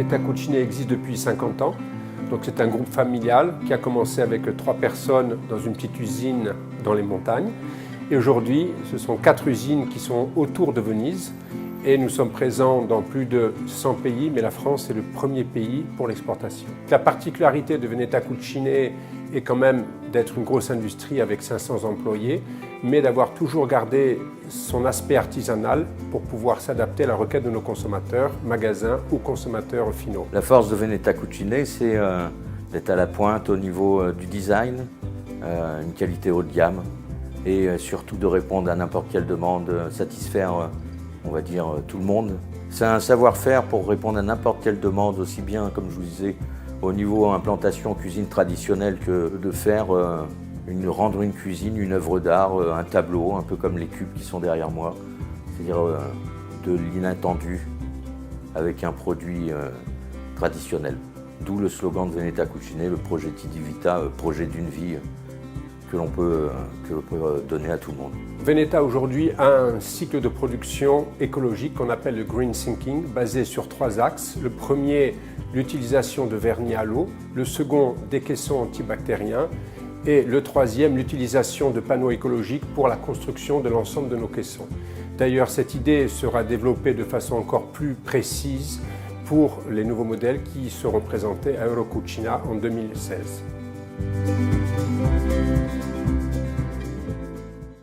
Veneta Cucine existe depuis 50 ans. Donc c'est un groupe familial qui a commencé avec 3 personnes dans une petite usine dans les montagnes. Et aujourd'hui, ce sont 4 usines qui sont autour de Venise. Et nous sommes présents dans plus de 100 pays, mais la France est le premier pays pour l'exportation. La particularité de Veneta Cucine est quand même d'être une grosse industrie avec 500 employés, mais d'avoir toujours gardé son aspect artisanal pour pouvoir s'adapter à la requête de nos consommateurs, magasins ou consommateurs finaux. La force de Veneta Cucine, c'est d'être à la pointe au niveau du design, une qualité haut de gamme et surtout de répondre à n'importe quelle demande, satisfaire on va dire tout le monde. C'est un savoir-faire pour répondre à n'importe quelle demande, aussi bien, comme je vous disais, au niveau implantation cuisine traditionnelle que de faire rendre une cuisine, une œuvre d'art, un tableau, un peu comme les cubes qui sont derrière moi. C'est-à-dire de l'inattendu avec un produit traditionnel. D'où le slogan de Veneta Cucine, le projet Tidi Vita, projet d'une vie que l'on peut donner à tout le monde. Veneta aujourd'hui a un cycle de production écologique qu'on appelle le Green Thinking, basé sur 3 axes. Le premier, l'utilisation de vernis à l'eau. Le second, des caissons antibactériens. Et le troisième, l'utilisation de panneaux écologiques pour la construction de l'ensemble de nos caissons. D'ailleurs, cette idée sera développée de façon encore plus précise pour les nouveaux modèles qui seront présentés à Eurocucina en 2016.